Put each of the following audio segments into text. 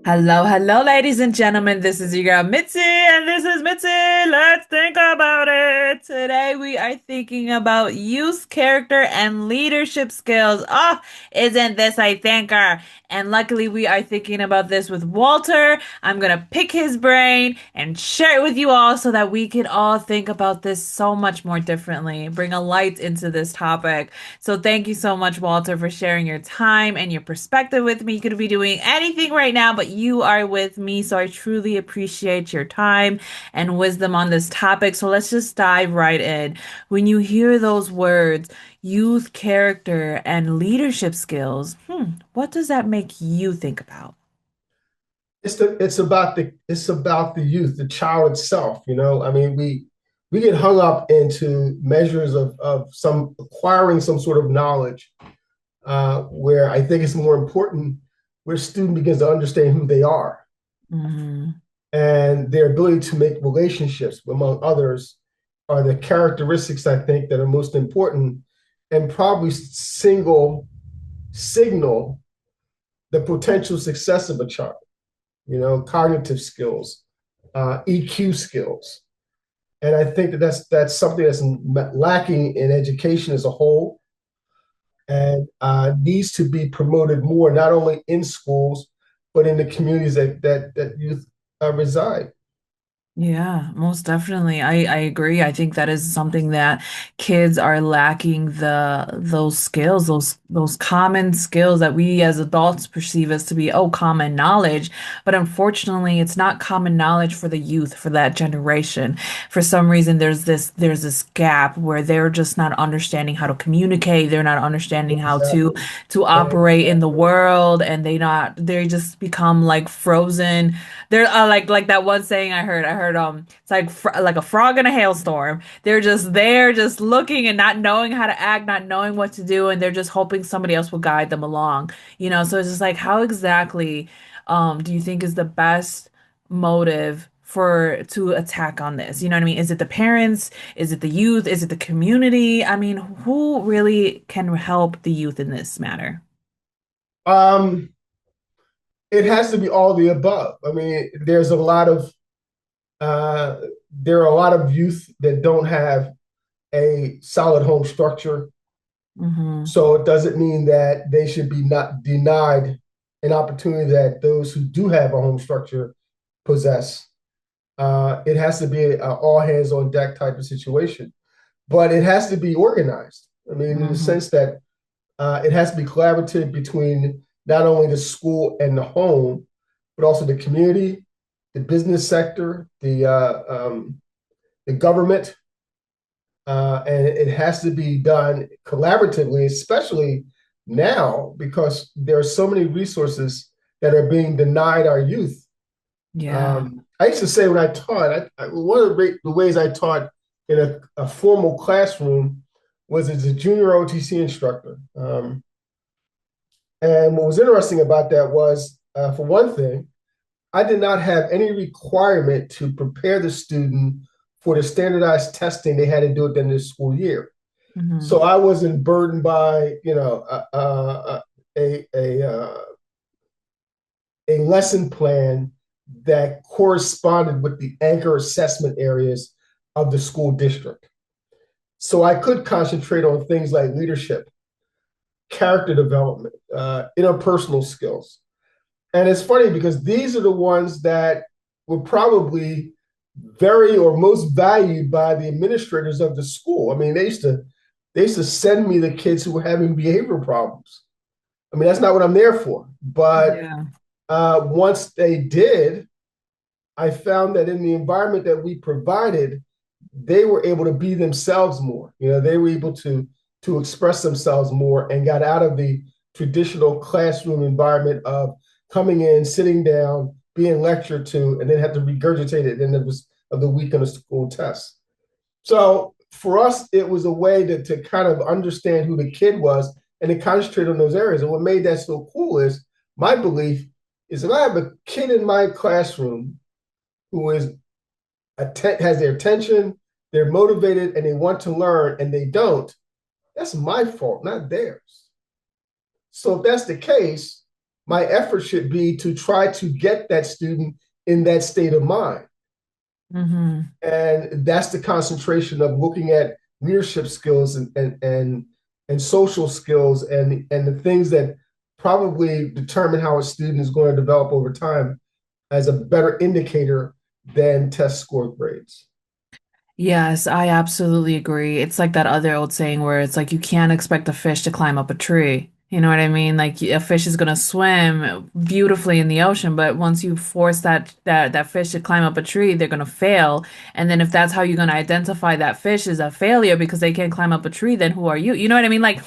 Hello, hello, ladies and gentlemen. This is your girl Mitzi, and this is Mitzi. Let's think about it. Today we are thinking about youth character and leadership skills. Oh, isn't this a thinker? And luckily, we are thinking about this with Walter. I'm gonna pick his brain and share it with you all so that we can all think about this so much more differently, bring a light into this topic. So thank you so much, Walter, for sharing your time and your perspective with me. You could be doing anything right now, but you are with me. So I truly appreciate your time and wisdom on this topic. So let's just dive right in. When you hear those words, youth character and leadership skills, what does that make you think about? It's about the youth, the child itself. I mean, we get hung up into measures of some acquiring some sort of knowledge, where I think it's more important where a student begins to understand who they are Hmm. and their ability to make relationships among others are the characteristics I think that are most important and probably single signal the potential success of a child. Cognitive skills, EQ skills. And I think that's something that's lacking in education as a whole and needs to be promoted more, not only in schools, but in the communities that youth reside. Yeah, most definitely. I agree. I think that is something that kids are lacking those skills, those common skills that we as adults perceive as to be, oh, common knowledge. But unfortunately, it's not common knowledge for the youth, for that generation. For some reason, there's this gap where they're just not understanding how to communicate. They're not understanding how to Exactly. operate in the Exactly. world, and they just become like frozen. They're like that one saying I heard it's like like a frog in a hailstorm. They're just there just looking and not knowing how to act, not knowing what to do, and they're just hoping somebody else will guide them along. So it's just like how exactly do you think is the best motive for to attack on this? You know what I mean? Is it the parents? Is it the youth? Is it the community? I mean, who really can help the youth in this matter? Um, it has to be all the above. I mean, uh, there are a lot of youth that don't have a solid home structure. Hmm. So it doesn't mean that they should be not denied an opportunity that those who do have a home structure possess. It has to be a all hands on deck type of situation, but it has to be organized. I mean, in the Hmm. sense that it has to be collaborative between not only the school and the home, but also the community, the business sector, the government, and it has to be done collaboratively, especially now because there are so many resources that are being denied our youth. Yeah. I used to say when I taught, one of the ways I taught in a formal classroom was as a junior OTC instructor. And what was interesting about that was, for one thing, I did not have any requirement to prepare the student for the standardized testing they had to do at the end of the school year. So Hmm. I wasn't burdened by, a lesson plan that corresponded with the anchor assessment areas of the school district. So I could concentrate on things like leadership, character development, interpersonal skills. And it's funny because these are the ones that were probably very or most valued by the administrators of the school. I mean, they used to send me the kids who were having behavioral problems. I mean, that's not what I'm there for. But Yeah. once they did, I found that in the environment that we provided, they were able to be themselves more. They were able to express themselves more and got out of the traditional classroom environment of coming in, sitting down, being lectured to, and then have to regurgitate it at the end of the week on a school test. So for us, it was a way to kind of understand who the kid was and to concentrate on those areas. And what made that so cool is my belief is if I have a kid in my classroom who has their attention, they're motivated, and they want to learn, and they don't, that's my fault, not theirs. So if that's the case, my effort should be to try to get that student in that state of mind. Hmm. And that's the concentration of looking at leadership skills and social skills and the things that probably determine how a student is going to develop over time as a better indicator than test score grades. Yes, I absolutely agree. It's like that other old saying where it's like you can't expect a fish to climb up a tree. You know what I mean? Like a fish is gonna swim beautifully in the ocean, but once you force that fish to climb up a tree, they're gonna fail. And then if that's how you're gonna identify that fish as a failure because they can't climb up a tree, then who are you? You know what I mean? Like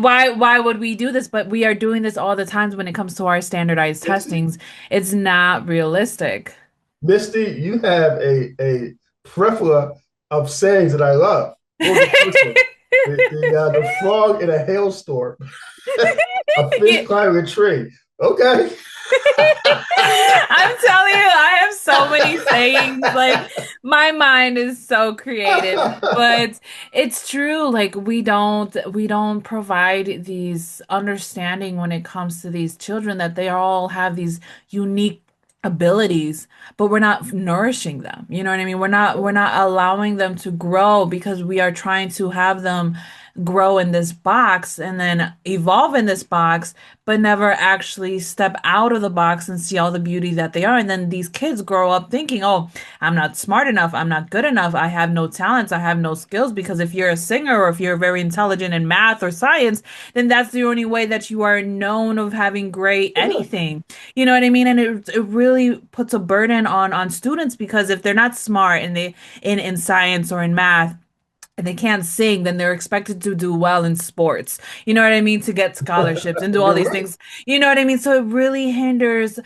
why would we do this? But we are doing this all the times when it comes to our standardized testings. It's not realistic. Misty, you have a plethora of sayings that I love. What was the first one? The frog in a hailstorm, a fish Yeah. climbing a tree. Okay. I'm telling you, I have so many sayings. Like my mind is so creative, but it's true. Like we don't provide these understanding when it comes to these children that they all have these unique abilities, but we're not nourishing them. You know what I mean? We're not allowing them to grow because we are trying to have them grow in this box and then evolve in this box but never actually step out of the box and see all the beauty that they are. And then these kids grow up thinking, oh, I'm not smart enough. I'm not good enough. I have no talents. I have no skills. Because if you're a singer or if you're very intelligent in math or science, then that's the only way that you are known of having great Yeah. anything. You know what I mean? And it really puts a burden on students because if they're not smart in science or in math, and they can't sing, then they're expected to do well in sports. You know what I mean? To get scholarships and do all You're these right. things. You know what I mean? So it really hinders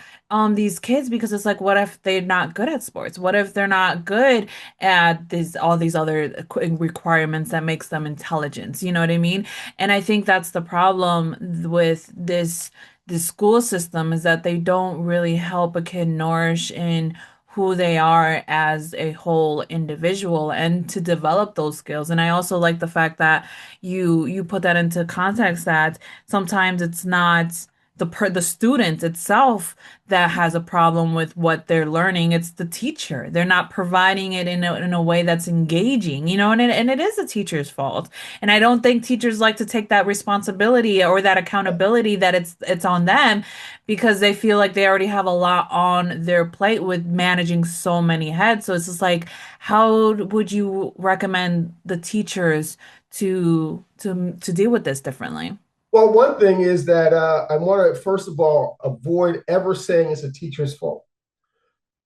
these kids because it's like, what if they're not good at sports? What if they're not good at these all these other requirements that makes them intelligent? You know what I mean? And I think that's the problem with this school system is that they don't really help a kid nourish in who they are as a whole individual and to develop those skills. And I also like the fact that you put that into context that sometimes it's not the student itself that has a problem with what they're learning. It's the teacher. They're not providing it in a way that's engaging, you know, and it is the teacher's fault. And I don't think teachers like to take that responsibility or that accountability that it's on them because they feel like they already have a lot on their plate with managing so many heads. So it's just like, how would you recommend the teachers to deal with this differently? Well, one thing is that I want to, first of all, avoid ever saying it's a teacher's fault.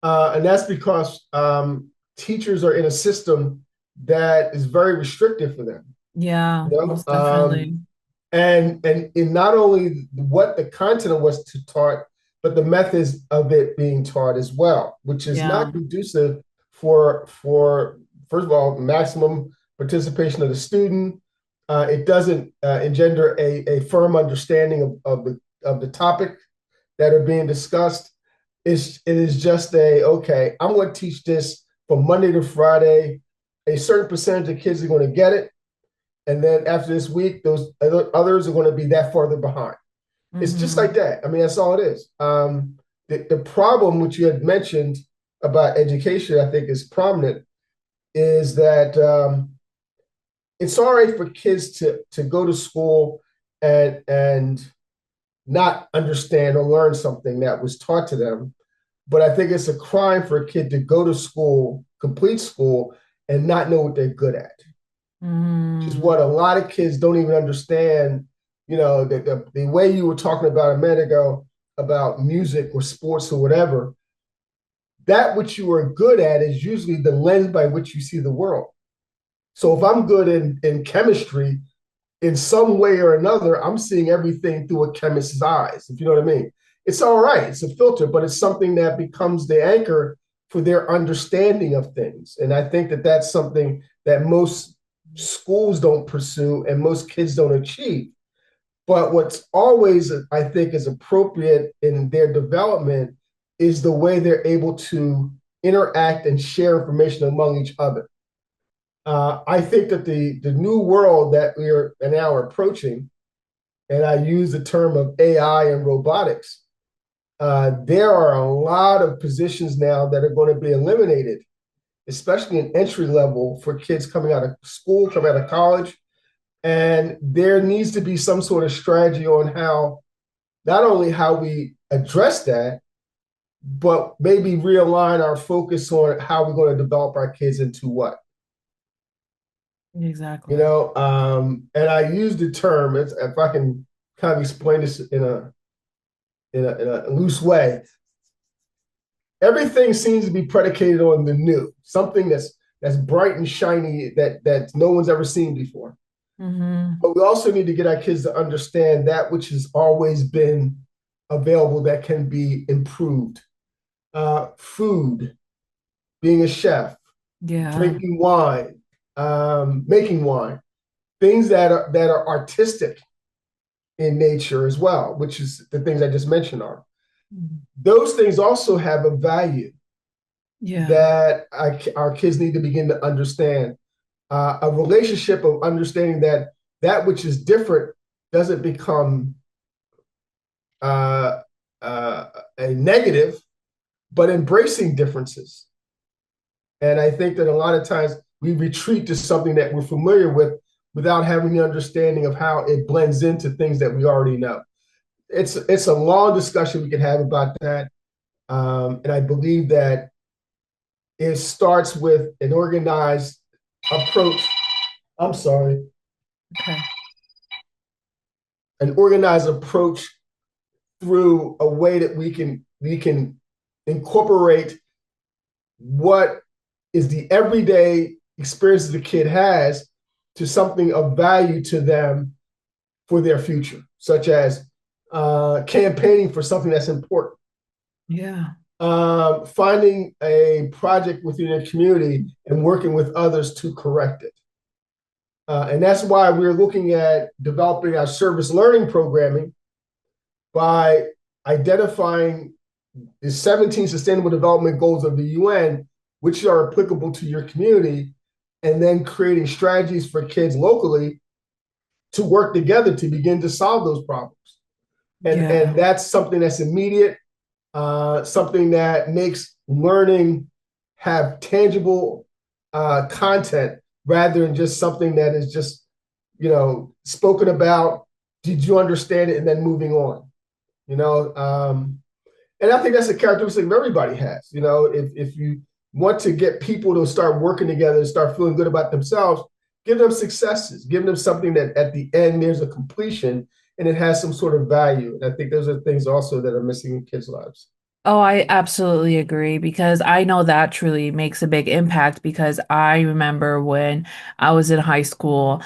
And that's because teachers are in a system that is very restrictive for them. Yeah, You know? most definitely. And in not only what the content of what's taught, but the methods of it being taught as well, which is not Yeah. conducive for first of all maximum participation of the student. It doesn't engender a firm understanding of the topic that are being discussed. It is just a okay. I'm going to teach this from Monday to Friday. A certain percentage of kids are going to get it, and then after this week, those others are going to be that farther behind. It's just Hmm. like that. I mean, that's all it is. The problem which you had mentioned about education, I think, is prominent, is that it's all right for kids to go to school and not understand or learn something that was taught to them. But I think it's a crime for a kid to go to school, complete school, and not know what they're good at, which is Hmm. what a lot of kids don't even understand. You know, the way you were talking about a minute ago about music or sports or whatever, that which you are good at is usually the lens by which you see the world. So if I'm good in chemistry, in some way or another, I'm seeing everything through a chemist's eyes, if you know what I mean. It's all right, it's a filter, but it's something that becomes the anchor for their understanding of things. And I think that that's something that most schools don't pursue and most kids don't achieve. But what's always, I think, is appropriate in their development is the way they're able to interact and share information among each other. I think that the new world that we are now approaching and I use the term of AI and robotics, there are a lot of positions now that are going to be eliminated, especially in entry level for kids coming out of school, coming out of college. And there needs to be some sort of strategy on how, not only how we address that, but maybe realign our focus on how we're going to develop our kids into what. Exactly. And I use the term, if I can kind of explain this in a loose way, everything seems to be predicated on the new, something that's bright and shiny that no one's ever seen before. Hmm. But we also need to get our kids to understand that which has always been available that can be improved. Food, being a chef, Yeah. drinking wine, making wine, things that are artistic in nature as well, which is the things I just mentioned are. Those things also have a value Yeah. that our kids need to begin to understand. A relationship of understanding that that which is different doesn't become uh, uh, a negative, but embracing differences. And I think that a lot of times we retreat to something that we're familiar with without having the understanding of how it blends into things that we already know. It's a long discussion we could have about that, and I believe that it starts with an organized approach. I'm sorry, Okay. an organized approach through a way that we can incorporate what is the everyday experiences the kid has to something of value to them for their future, such as campaigning for something that's important, Yeah. finding a project within a community and working with others to correct it. And that's why we're looking at developing our service learning programming by identifying the 17 Sustainable Development Goals of the UN, which are applicable to your community, and then creating strategies for kids locally to work together to begin to solve those problems. And Yeah. that's something that's immediate, something that makes learning have tangible content rather than just something that is just spoken about. Did you understand it? And then moving on. You know, and I think that's a characteristic of everybody has. If you want to get people to start working together and start feeling good about themselves, give them successes, give them something that at the end there's a completion and it has some sort of value. And I think those are things also that are missing in kids' lives. Oh, I absolutely agree because I know that truly makes a big impact because I remember when I was in high school,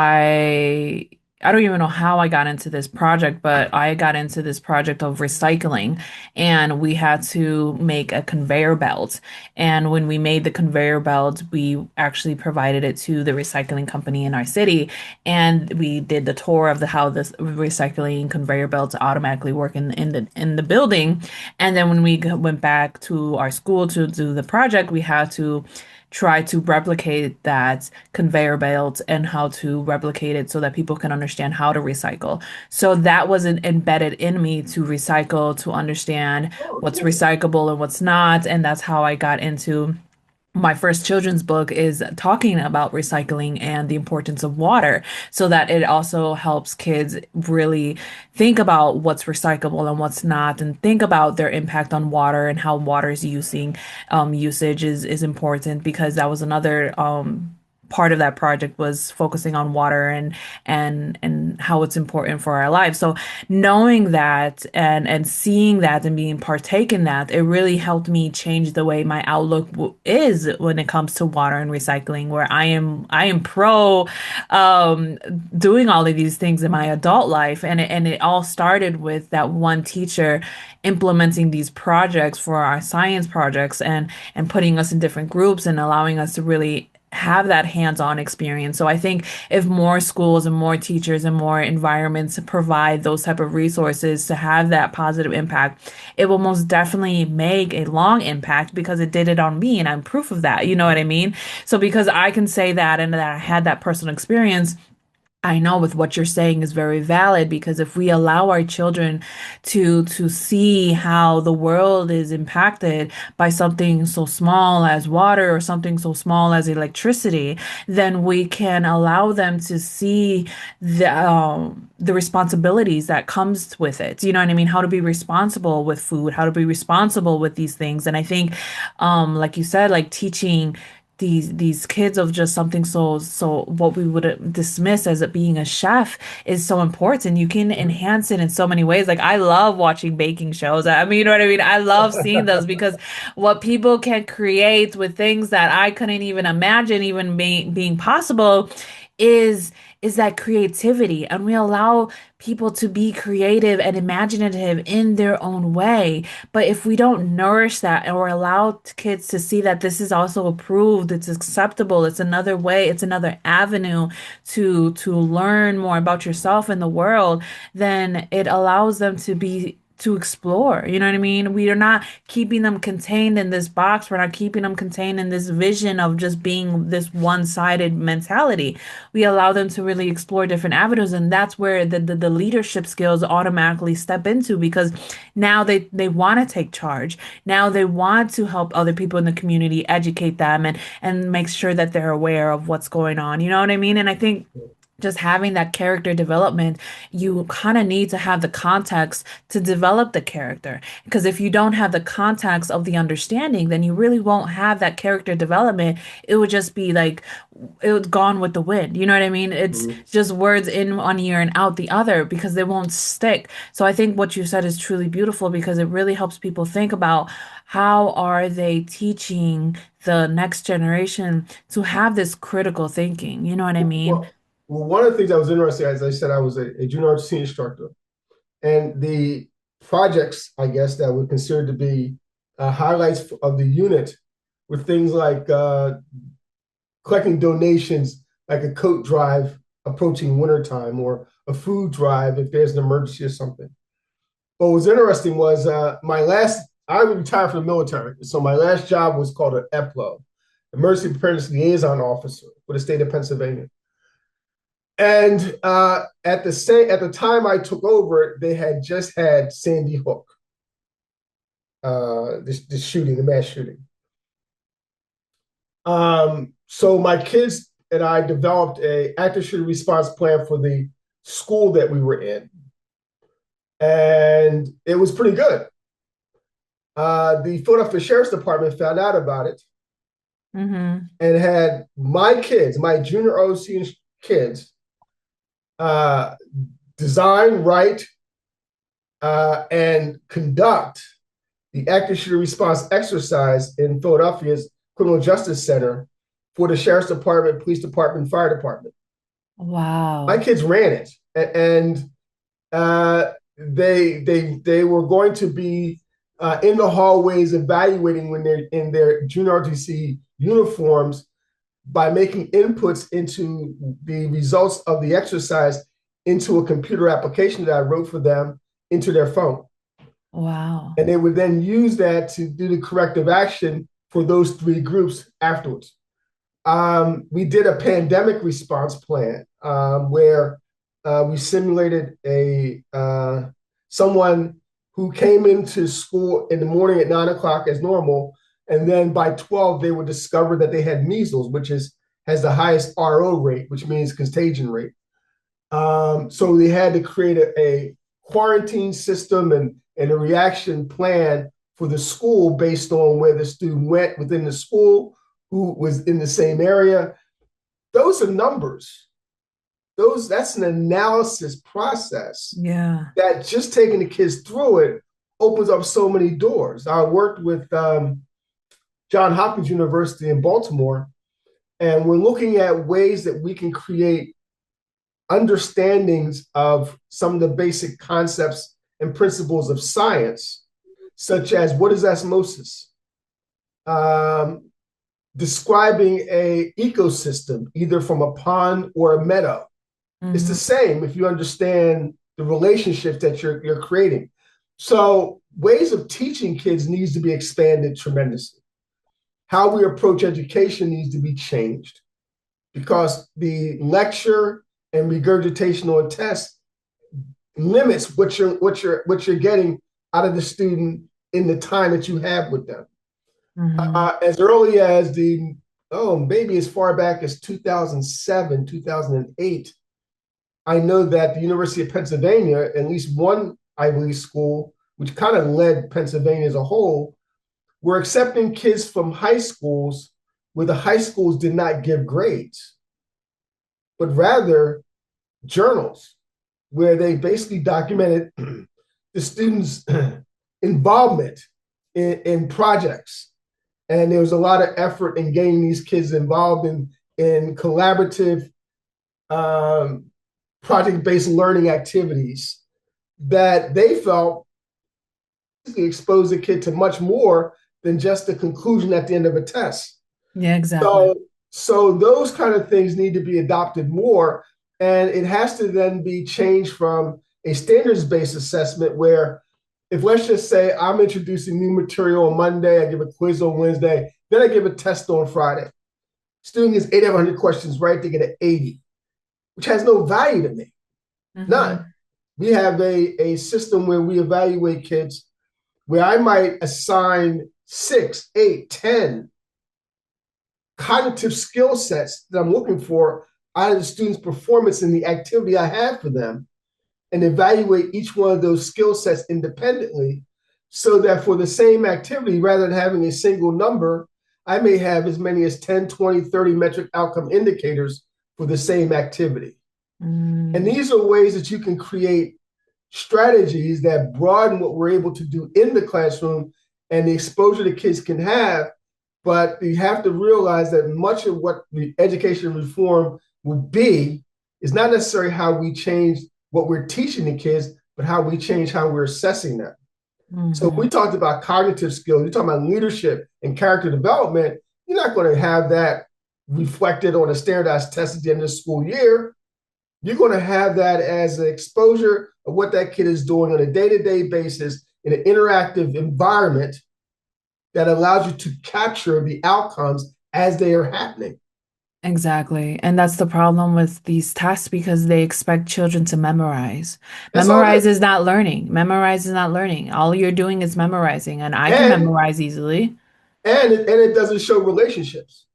I I don't even know how I got into this project, but I got into this project of recycling and we had to make a conveyor belt. And when we made the conveyor belt, we actually provided it to the recycling company in our city and we did the tour of the how this recycling conveyor belts automatically work in the building. And then when we went back to our school to do the project, we had to try to replicate that conveyor belt and how to replicate it so that people can understand how to recycle. So that was embedded in me to recycle, to understand Oh, what's cool. recyclable and what's not. And that's how I got into my first children's book is talking about recycling and the importance of water so that it also helps kids really think about what's recyclable and what's not and think about their impact on water and how water's usage is important because that was another part of that project was focusing on water and how it's important for our lives. So knowing that and seeing that and being partake in that, it really helped me change the way my outlook is when it comes to water and recycling, where I am pro um, doing all of these things in my adult life, and it all started with that one teacher implementing these projects for our science projects and putting us in different groups and allowing us to really have that hands-on experience. So I think if more schools and more teachers and more environments provide those type of resources to have that positive impact, it will most definitely make a long impact because it did it on me and I'm proof of that. You know what I mean? So because I can say that and that I had that personal experience, I know with what you're saying is very valid because if we allow our children to see how the world is impacted by something so small as water or something so small as electricity, then we can allow them to see the responsibilities that comes with it. You know what I mean? How to be responsible with food, how to be responsible with these things. And I think, like you said, like teaching these kids of just something so what we would dismiss as it being a chef is so important. You can enhance it in so many ways. Like I love watching baking shows. I mean, you know what I mean? I love seeing those because what people can create with things that I couldn't even imagine even being possible is is that creativity, and we allow people to be creative and imaginative in their own way. But if we don't nourish that or allow kids to see that this is also approved, it's acceptable, it's another way, it's another avenue to learn more about yourself and the world, then it allows them to explore. You know what I mean? We are not keeping them contained in this box. We're not keeping them contained in this vision of just being this one-sided mentality. We allow them to really explore different avenues, and that's where the leadership skills automatically step into because now they want to take charge. Now they want to help other people in the community, educate them and make sure that they're aware of what's going on. You know what I mean? And I think just having that character development, you kind of need to have the context to develop the character. Because if you don't have the context of the understanding, then you really won't have that character development. It would just be like it was gone with the wind. You know what I mean? It's Mhm. just words in one ear and out the other because they won't stick. So I think what you said is truly beautiful because it really helps people think about how are they teaching the next generation to have this critical thinking. You know what I mean? Well, one of the things that was interesting, as I said, I was a junior ROTC instructor, and the projects, I guess, that were considered to be highlights of the unit were things like collecting donations, like a coat drive approaching wintertime, or a food drive if there's an emergency or something. What was interesting was I retired from the military. So my last job was called an EPLO, Emergency Preparedness Liaison Officer for the state of Pennsylvania. And at the time I took over, they had just had Sandy Hook, the shooting, the mass shooting. So my kids and I developed a active shooter response plan for the school that we were in, and it was pretty good. The Philadelphia Sheriff's Department found out about it Mm-hmm. and had my kids, my junior OC kids, uh, design, write, and conduct the active shooter response exercise in Philadelphia's Criminal Justice Center for the Sheriff's Department, Police Department, Fire Department. My Wow. kids ran it, and they were going to be in the hallways evaluating when they're in their junior RTC uniforms by making inputs into the results of the exercise into a computer application that I wrote for them into their phone. Wow. And they would then use that to do the corrective action for those three groups afterwards. We did a pandemic response plan where we simulated a someone who came into school in the morning at 9 o'clock as normal, and then by 12 they would discover that they had measles, which is has the highest RO rate, which means contagion rate. So they had to create a quarantine system and a reaction plan for the school based on where the student went within the school, who was in the same area. Those are numbers. That's an analysis process Yeah. that just taking the kids through it opens up so many doors. I worked with John Hopkins University in Baltimore, and we're looking at ways that we can create understandings of some of the basic concepts and principles of science, such as what is osmosis, um, describing a ecosystem, either from a pond or a meadow. It's the Hmm. same if you understand the relationships that you're creating. So ways of teaching kids needs to be expanded tremendously. How we approach education needs to be changed because the lecture and regurgitation on tests limits what you're getting out of the student in the time that you have with them. Hmm. As early as maybe as far back as 2007, 2008, I know that the University of Pennsylvania, at least one Ivy League school, which kind of led Pennsylvania as a whole, were accepting kids from high schools where the high schools did not give grades, but rather journals where they basically documented the students' involvement in projects. And there was a lot of effort in getting these kids involved in collaborative um, project-based learning activities that they felt exposed the kid to much more than just the conclusion at the end of a test. Yeah, exactly. So, so those kind of things need to be adopted more, and it has to then be changed from a standards-based assessment where, if let's just say I'm introducing new material on Monday, I give a quiz on Wednesday, then I give a test on Friday. Student gets 800 questions right, they get an 80, which has no value to me. None. Hmm. We have a system where we evaluate kids where I might assign 6, 8, 10 cognitive skill sets that I'm looking for out of the student's performance in the activity I have for them and evaluate each one of those skill sets independently so that for the same activity, rather than having a single number, I may have as many as 10, 20, 30 metric outcome indicators for the same activity. And Mm. these are ways that you can create strategies that broaden what we're able to do in the classroom and the exposure the kids can have. But you have to realize that much of what the education reform would be is not necessarily how we change what we're teaching the kids, but how we change how we're assessing them. So we Hmm. talked about cognitive skills, you're talking about leadership and character development. You're not going to have that reflected on a standardized test at the end of the school year. You're going to have that as an exposure of what that kid is doing on a day-to-day basis in an interactive environment that allows you to capture the outcomes as they are happening. Exactly. And that's the problem with these tests because they expect children to memorize. That's all it Memorize is. is not learning. Memorize is not learning. All you're doing is memorizing, and I can And memorize easily. it doesn't show relationships.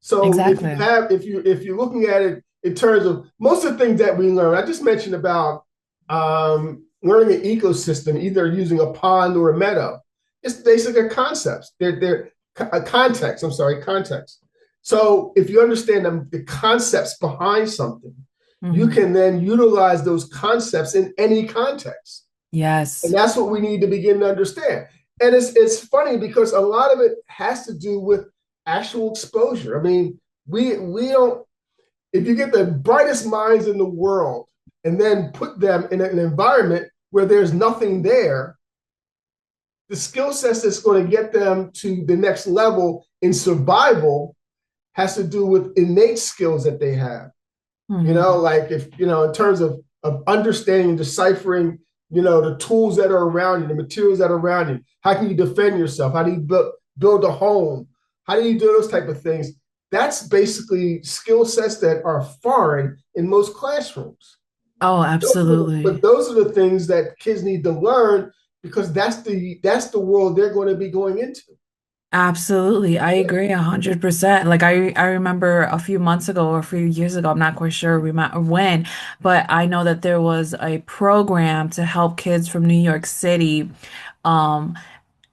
So if you Exactly. have if you're looking at it in terms of most of the things that we learn, I just mentioned about learning an ecosystem, either using a pond or a meadow. It's basically concepts. They're a context. I'm sorry, context. So if you understand the concepts behind something, you Hmm. can then utilize those concepts in any context. And Yes. that's what we need to begin to understand. And it's funny because a lot of it has to do with actual exposure. I mean, we don't if you get the brightest minds in the world and then put them in an environment where there's nothing there, the skill sets that's going to get them to the next level in survival has to do with innate skills that they have. Hmm. Like if in terms of understanding and deciphering, the tools that are around you, the materials that are around you. How can you defend yourself? How do you build a home? How do you do those type of things? That's basically skill sets that are foreign in most classrooms. Oh, But absolutely. those are the things that kids need to learn because that's the world they're going to be going into. Absolutely. I agree 100%. Like I remember a few months ago or a few years ago, I'm not quite sure when, but I know that there was a program to help kids from New York City um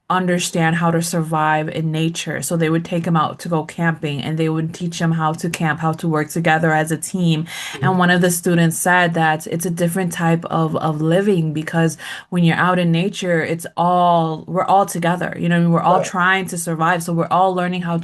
understand how to survive in nature. So they would take them out to go camping and they would teach them how to camp, how to work together as a team. And one of the students said that it's a different type of living because when you're out in nature, we're all together. You know, what I mean? We're all Right. trying to survive. So we're all learning how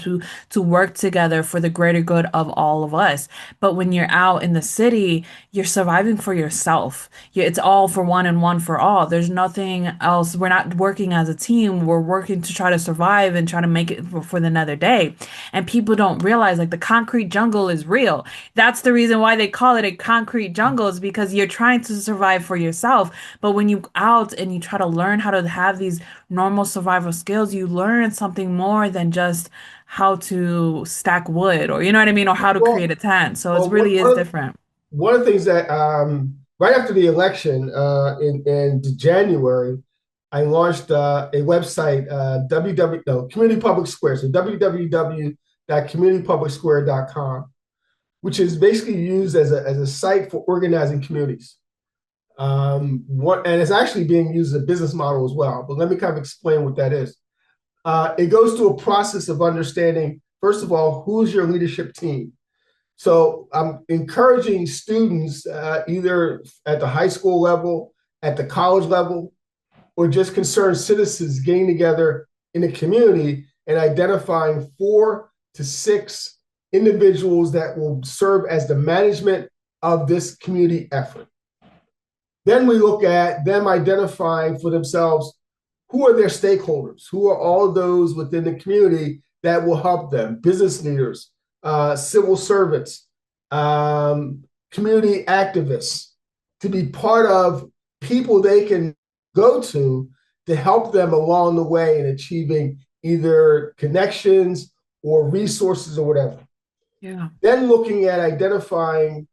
to work together for the greater good of all of us. But when you're out in the city, you're surviving for yourself. It's all for one and one for all. There's nothing else. We're not working as a team. We're working to try to survive and try to make it for another day. And people don't realize like the concrete jungle is real. That's the reason why they call it a concrete jungle is because you're trying to survive for yourself. But when you out and you try to learn how to have these normal survival skills, you learn something more than just how to stack wood or you know what I mean, or how to create Well, a tent. So it well, really is different. one of the things that right after the election in January, I launched a website, no, Community Public Square, so www.communitypublicsquare.com, which is basically used as a site for organizing communities. And it's actually being used as a business model as well. But let me kind of explain what that is. It goes through a process of understanding, first of all, who's your leadership team. So I'm encouraging students, either at the high school level, at the college level, or just concerned citizens getting together in a community and identifying 4 to 6 individuals that will serve as the management of this community effort. Then we look at them identifying for themselves who are their stakeholders, who are all of those within the community that will help them, business leaders, civil servants, community activists, to be part of people they can go to help them along the way in achieving either connections or resources or whatever. Yeah. Then looking at identifying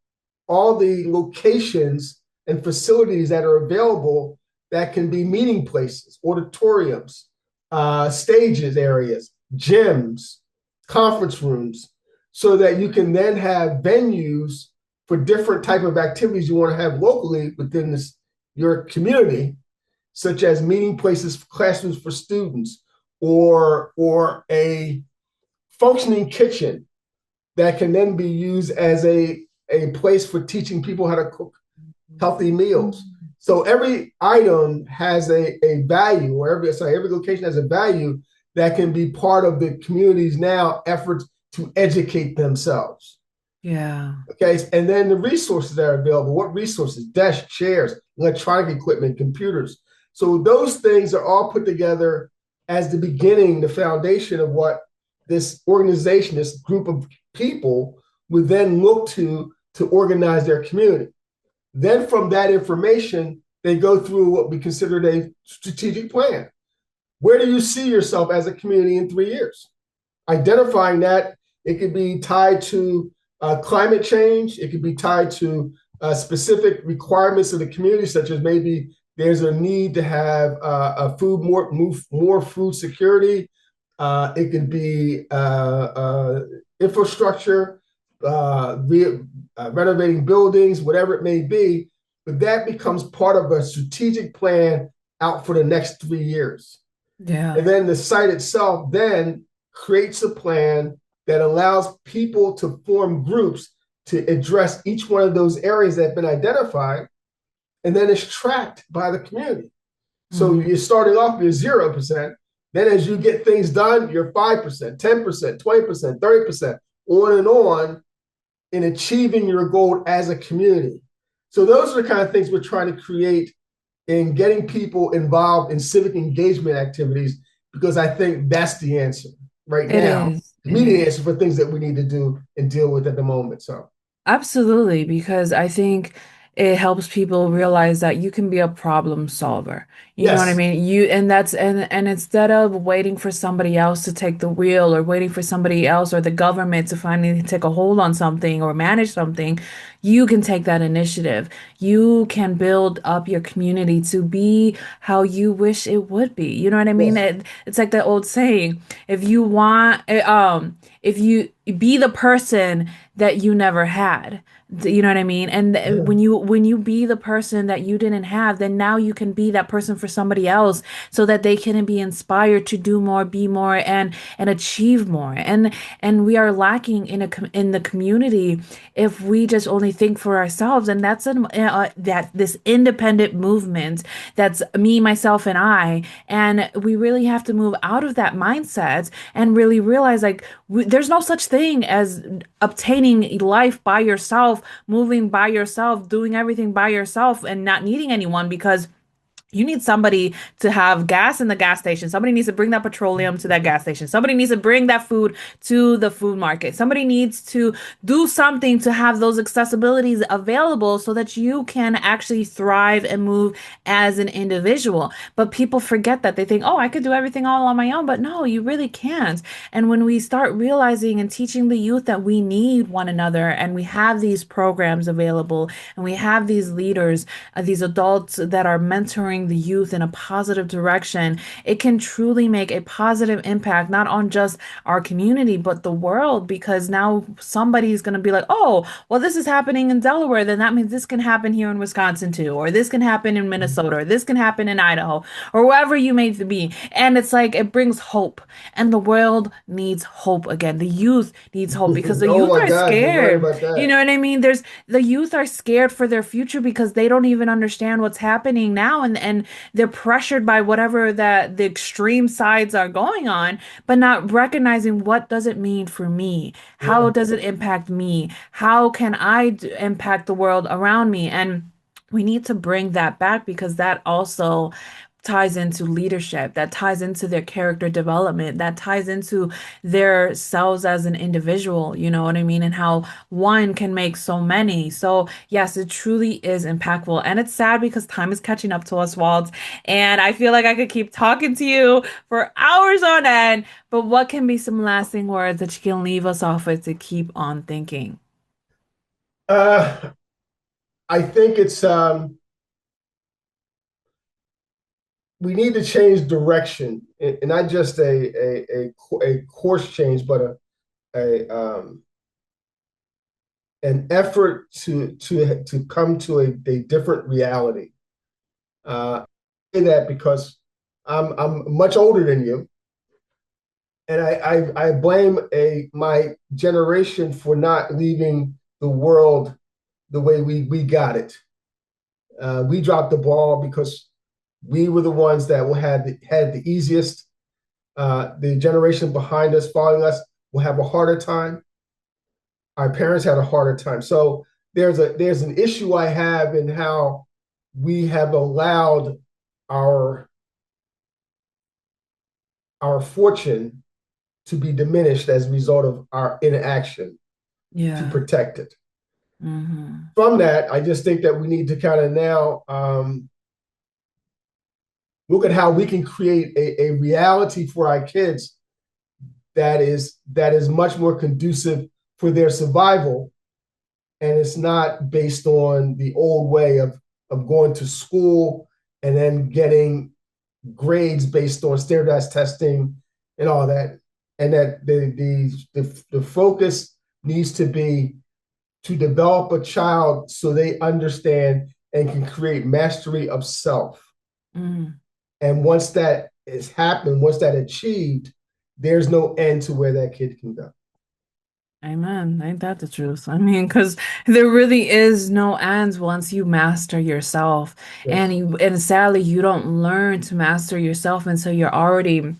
all the locations and facilities that are available that can be meeting places, auditoriums, stages areas, gyms, conference rooms, so that you can then have venues for different type of activities you want to have locally within your community, such as meeting places, classrooms for students, or a functioning kitchen that can then be used as a place for teaching people how to cook healthy meals. So every item has a value, or every location has a value that can be part of the community's now efforts to educate themselves. Yeah. Okay, and then the resources that are available. What resources? Desks, chairs, electronic equipment, computers. So those things are all put together as the beginning, the foundation of what this organization, this group of people would then look to organize their community. Then from that information, they go through what we consider a strategic plan. Where do you see yourself as a community in 3 years? Identifying that, it could be tied to climate change. It could be tied to specific requirements of the community, such as maybe there's a need to have more food security. It could be infrastructure, renovating buildings, whatever it may be. But that becomes part of a strategic plan out for the next 3 years. Yeah. And then the site itself then creates a plan that allows people to form groups to address each one of those areas that have been identified. And then it's tracked by the community. So Mm-hmm. you're starting off, you're 0%. Then as you get things done, you're 5%, 10%, 20%, 30%, on in achieving your goal as a community. So those are the kind of things we're trying to create in getting people involved in civic engagement activities, because I think that's the answer right It now. is. The It immediate is. answer for things that we need to do and deal with at the moment. So Absolutely, because I think it helps people realize that you can be a problem solver. You know what I yes, mean? And instead of waiting for somebody else to take the wheel or waiting for somebody else or the government to finally take a hold on something or manage something, you can take that initiative. You can build up your community to be how you wish it would be. You know what I mean? yes, It's like that old saying, if you want, if you be the person that you never had. You know what I mean? And yeah, when you be the person that you didn't have, then now you can be that person for somebody else so that they can be inspired to do more, be more, and achieve more. And we are lacking in the community if we just only think for ourselves. And that this independent movement that's me, myself, and I. And we really have to move out of that mindset and really realize like there's no such thing as obtaining life by yourself, moving by yourself, doing everything by yourself, and not needing anyone because You need somebody to have gas in the gas station. Somebody needs to bring that petroleum to that gas station. Somebody needs to bring that food to the food market. Somebody needs to do something to have those accessibilities available so that you can actually thrive and move as an individual. But people forget that. They think, oh, I could do everything all on my own. But no, you really can't. And when we start realizing and teaching the youth that we need one another and we have these programs available and we have these leaders, these adults that are mentoring the youth in a positive direction, it can truly make a positive impact, not on just our community, but the world. Because now somebody's going to be like, oh, well, this is happening in Delaware, then that means this can happen here in Wisconsin too, or this can happen in Minnesota, or this can happen in Idaho, or wherever you may be. And it's like it brings hope. And the world needs hope again. The youth needs hope because the Oh youth my are God, you're right scared. about You that. know what I mean? The youth are scared for their future because they don't even understand what's happening now, and they're pressured by whatever that the extreme sides are going on, but not recognizing what does it mean for me? How Yeah. does it impact me? How can impact the world around me? And we need to bring that back because that also ties into leadership, that ties into their character development, that ties into their selves as an individual, you know what I mean? And how one can make so many. So, yes, it truly is impactful. And it's sad because time is catching up to us, Walt. And I feel like I could keep talking to you for hours on end. But what can be some lasting words that you can leave us off with to keep on thinking? Uh, I think it's we need to change direction, and not just a course change, but a an effort to come to a different reality. I say that because I'm much older than you, and I blame a my generation for not leaving the world the way we got it. We dropped the ball because we were the ones that had the easiest. The generation behind us, following us, will have a harder time. Our parents had a harder time. So there's an issue I have in how we have allowed our our fortune to be diminished as a result of our inaction to Yeah. protect it. Hmm. From that, I just think that we need to kind of now look at how we can create a reality for our kids that is much more conducive for their survival, and it's not based on the old way of going to school and then getting grades based on standardized testing and all that. And that the focus needs to be to develop a child so they understand and can create mastery of self. Mm. And once that is happened, once that achieved, there's no end to where that kid can go. Amen. Ain't that the truth? I mean, because there really is no ends once you master yourself. Yes, And sadly, you don't learn to master yourself until you're already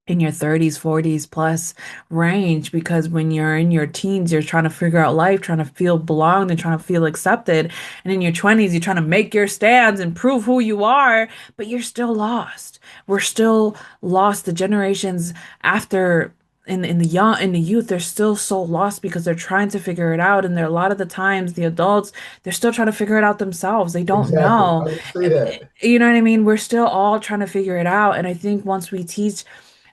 in your 30s, 40s plus range. Because when you're in your teens, you're trying to figure out life, trying to feel belonged and trying to feel accepted. And in your 20s, you're trying to make your stands and prove who you are, but you're still lost. We're still lost. The generations after in the young in the youth, they're still so lost because they're trying to figure it out, and there a lot of the times the adults, they're still trying to figure it out themselves. They don't exactly. I know. would say that. You know what I mean? We're still all trying to figure it out, and I think once we teach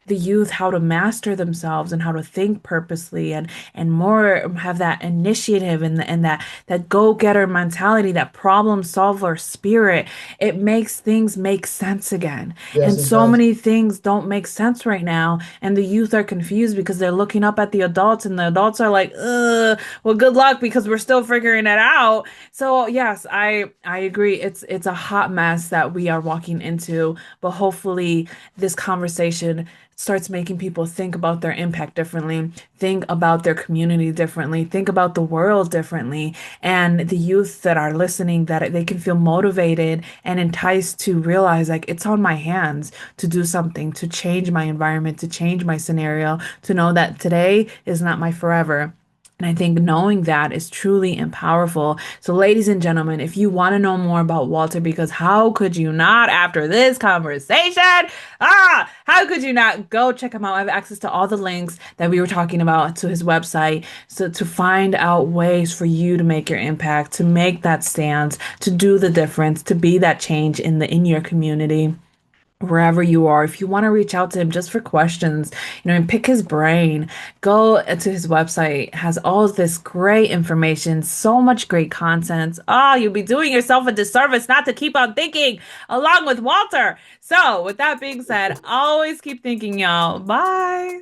the youth how to master themselves and how to think purposely and more have that initiative and that go-getter mentality, that problem solver spirit, it makes things make sense again. Yes, And it so does. many things don't make sense right now, and the youth are confused because they're looking up at the adults, and the adults are like, well, good luck because we're still figuring it out. So yes, I agree. It's a hot mess that we are walking into, but hopefully this conversation starts making people think about their impact differently, think about their community differently, think about the world differently, and the youth that are listening, that they can feel motivated and enticed to realize like it's on my hands to do something, to change my environment, to change my scenario, to know that today is not my forever. And I think knowing that is truly and powerful. So, ladies and gentlemen, if you want to know more about Walter, because how could you not after this conversation? How could you not go check him out? I have access to all the links that we were talking about to his website. So, to find out ways for you to make your impact, to make that stance, to do the difference, to be that change in your community wherever you are. If you want to reach out to him just for questions, and pick his brain, go to his website. It has all of this great information, so much great content. Oh, you'll be doing yourself a disservice not to keep on thinking along with Walter. So, with that being said, always keep thinking, y'all. Bye.